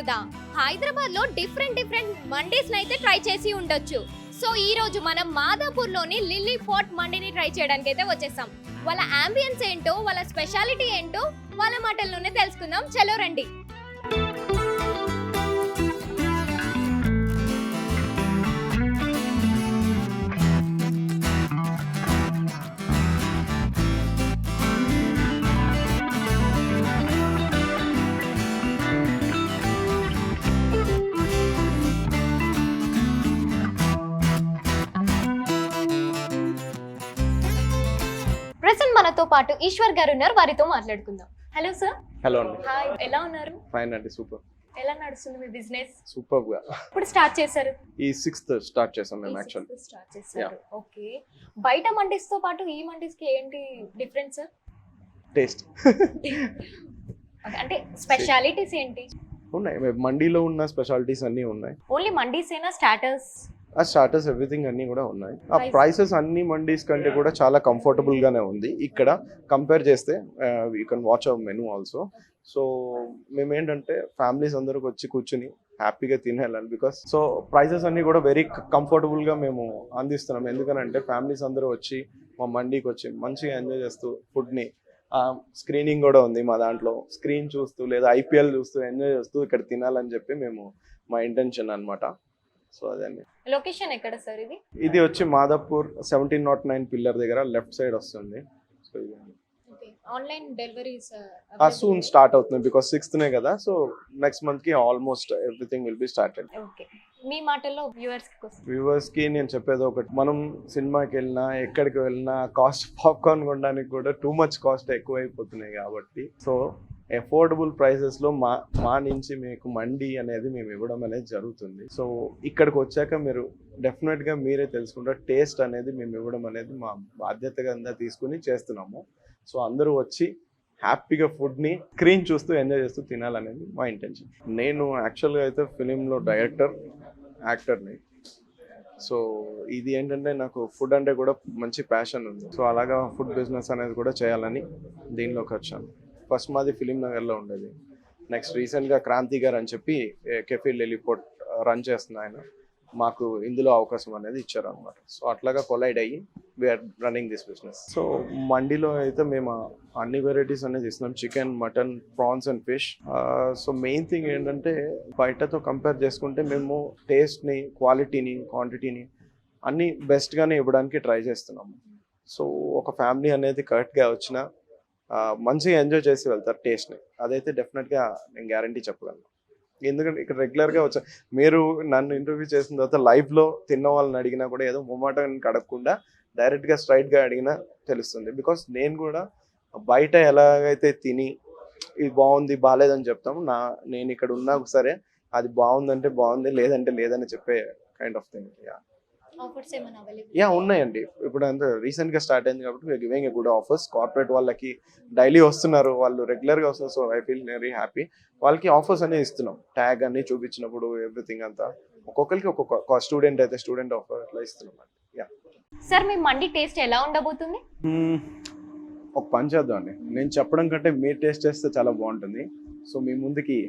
బిరుదా హైదరాబాద్ లో డిఫరెంట్ మండీస్ అయితే ట్రై చేసి ఉండొచ్చు. సో ఈ రోజు మనం మాదాపూర్ లోని లిల్లీ పాట్ మండీని ట్రై చేయడానికి అయితే వచ్చేసాం. వాళ్ళ అంబియన్స్ ఏంటో, వాళ్ళ స్పెషాలిటీ ఏంటో వాళ్ళ మాటల్లోనే తెలుసుకుందాం. చలో రండి. ప్రెసెంట్ మనతో పాటు ఈశ్వర్ గారు ఉన్నారు, వారితో మాట్లాడుకుందాం. Hello sir. హలో అండి. హాయ్, ఎలా ఉన్నారు? ఫైన్ అండి, సూపర్. ఎలా నడుస్తుంది మీ బిజినెస్? సూపర్ గా. ఇప్పుడు స్టార్ట్ చేశారు? ఈ 6th స్టార్ట్ చేసాం మేము యాక్చువల్లీ. స్టార్ట్ చేశారు. ఓకే. బయట మండీస్ తో పాటు ఈ మండీస్ కి ఏంటి డిఫరెన్స్? టేస్ట్ అంటే స్పెషాలిటీస్ ఏంటి ఉన్నాయి, మండీలో ఉన్న స్పెషాలిటీస్ అన్నీ ఉన్నాయి. ఓన్లీ మండీస్ ఏనా, స్టార్టర్స్? ఆ స్టార్టర్స్ ఎవ్రీథింగ్ అన్నీ కూడా ఉన్నాయి. ఆ ప్రైసెస్ అన్ని మండీస్ కంటే కూడా చాలా కంఫర్టబుల్ గానే ఉంది ఇక్కడ కంపేర్ చేస్తే. You can watch our menu also. So మేమేంటంటే ఫ్యామిలీస్ అందరికి వచ్చి కూర్చుని హ్యాపీగా తినేయాలని, బికాస్ సో ప్రైసెస్ అన్ని కూడా వెరీ కంఫర్టబుల్ గా మేము అందిస్తున్నాం. ఎందుకనంటే ఫ్యామిలీస్ అందరూ వచ్చి మా మండీకి వచ్చి మంచిగా ఎంజాయ్ చేస్తూ ఫుడ్ని, స్క్రీనింగ్ కూడా ఉంది మా దాంట్లో, స్క్రీన్ చూస్తూ లేదా IPL చూస్తూ ఎంజాయ్ చేస్తూ ఇక్కడ తినాలని చెప్పి మేము మా ఇంటెన్షన్ అన్నమాట. సో అదండి. లొకేషన్ ఎక్కడ సార్ ఇది? ఇది వచ్చి మాదాపూర్ 1709 పిల్లర్ దగ్గర లెఫ్ట్ సైడ్ వస్తుంది. So online deliveries soon start అవుతుంది, బికాస్ 6th కదా. సో నెక్స్ట్ మంత్ కి almost everything will be started. Okay. మీ మాటల్లో వ్యూవర్స్ కి నేను చెప్పేది ఒకటి, మనం సినిమాకి వెళ్ళినా ఎక్కడికి వెళ్ళినా కాస్ట్ పాప్కార్న్ కొనడానికి కూడా టూ మచ్ కాస్ట్ ఎక్కువ అయిపోతున్నాయి కాబట్టి, సో అఫోర్డబుల్ ప్రైసెస్ లో మా నుంచి మీకు మండీ అనేది మేము ఇవ్వడం అనేది జరుగుతుంది. సో ఇక్కడికి వచ్చాక మీరు డెఫినెట్ గా మీరే తెలుసుకుంటారు టేస్ట్ అనేది మేము ఇవ్వడం అనేది మా బాధ్యతగా తీసుకుని చేస్తున్నాము. సో అందరూ వచ్చి హ్యాపీగా ఫుడ్ని స్క్రీన్ చూస్తూ ఎంజాయ్ చేస్తూ తినాలనేది మా ఇంటెన్షన్. నేను యాక్చువల్గా అయితే ఫిలింలో డైరెక్టర్, యాక్టర్ని. సో ఇది ఏంటంటే నాకు ఫుడ్ అంటే కూడా మంచి ప్యాషన్ ఉంది. సో అలాగా ఫుడ్ బిజినెస్ అనేది కూడా చేయాలని దీనిలోకి వచ్చాను. ఫస్ట్ మాది ఫిలిం నగర్లో ఉండేది. నెక్స్ట్ రీసెంట్గా క్రాంతి గారు అని చెప్పి కెఫే లిల్లీ పాట్ రన్ చేస్తున్న ఆయన మాకు ఇందులో అవకాశం అనేది ఇచ్చారు అనమాట. సో అట్లాగా కొలైడ్ అయ్యి we are running this business. So మండీలో అయితే మేము అన్ని వెరైటీస్ అనేది ఇస్తున్నాం, chicken, mutton, prawns and fish. So main thing ఏంటంటే బయటతో కంపేర్ చేసుకుంటే మేము టేస్ట్ని, క్వాలిటీని, క్వాంటిటీని అన్నీ బెస్ట్గానే ఇవ్వడానికి ట్రై చేస్తున్నాము. సో ఒక ఫ్యామిలీ అనేది కరెక్ట్గా వచ్చిన మంచిగా ఎంజాయ్ చేసి వెళ్తారు టేస్ట్ని. అదైతే డెఫినెట్గా నేను గ్యారంటీ చెప్పగలను. ఎందుకంటే ఇక్కడ రెగ్యులర్గా వచ్చా, మీరు నన్ను ఇంటర్వ్యూ చేసిన తర్వాత లైవ్లో తిన్న వాళ్ళని అడిగినా కూడా ఏదో మొమాటానికి అడగకుండా డైరెక్ట్గా స్ట్రైట్గా అడిగినా తెలుస్తుంది. బికాస్ నేను కూడా బయట ఎలాగైతే తిని ఇది బాగుంది బాగాలేదని చెప్తాము, నేను ఇక్కడ ఉన్నా సరే అది బాగుందంటే బాగుంది, లేదంటే లేదని చెప్పే కైండ్ ఆఫ్ థింగ్. ఉన్నాయండి. ఇప్పుడు అంతా రీసెంట్గా స్టార్ట్ అయింది కాబట్టి giving a good offers. Corporate వాళ్ళకి డైలీ వస్తున్నారు, వాళ్ళు రెగ్యులర్గా వస్తున్నారు. So I feel very happy. వాళ్ళకి ఆఫర్స్ అనేది ఇస్తున్నాం, ట్యాగ్ అన్ని చూపించినప్పుడు ఎవ్రీథింగ్ అంతా. ఒక్కొక్కరికి ఒక్కొక్క స్టూడెంట్ అయితే స్టూడెంట్ ఆఫర్ అట్లా ఇస్తున్నాం. సార్ మీ మండీ టేస్ట్ ఎలా ఉండబోతుంది? ఒక పని చేద్దాం అండి, నేను చెప్పడం కంటే మీరు టేస్ట్ చేస్తే చాలా బాగుంటుంది. సో మీ ముందుకి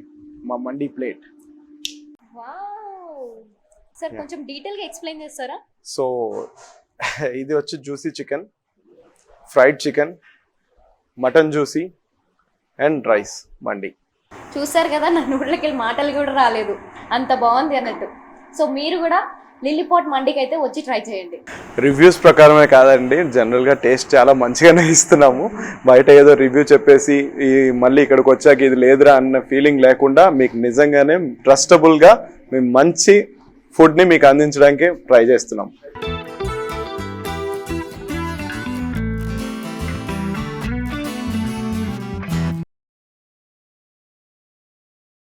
మా మండీ ప్లేట్. సార్ కొంచెం డీటెయిల్ గా ఎక్స్ప్లెయిన్ చేస్తారా? సో ఇది వచ్చి juicy chicken, fried chicken, mutton juicy and rice mandi. చూసారు కదా, నా నోట్లోకి వెళ్ళి మాటలు కూడా రాలేదు, అంత బాగుంది అన్నట్టు. సో మీరు కూడా లిల్లీ పాట్ మండీకి అయితే వచ్చి ట్రై చేయండి. రివ్యూస్ ప్రకారమే కాదండి, జనరల్గా టేస్ట్ చాలా మంచిగానే ఇస్తున్నాము. బయట ఏదో రివ్యూ చెప్పేసి మళ్ళీ ఇక్కడికి వచ్చాక ఇది లేదురా అన్న ఫీలింగ్ లేకుండా మీకు నిజంగానే ట్రస్టబుల్గా మేము మంచి ఫుడ్ని మీకు అందించడానికి ట్రై చేస్తున్నాం.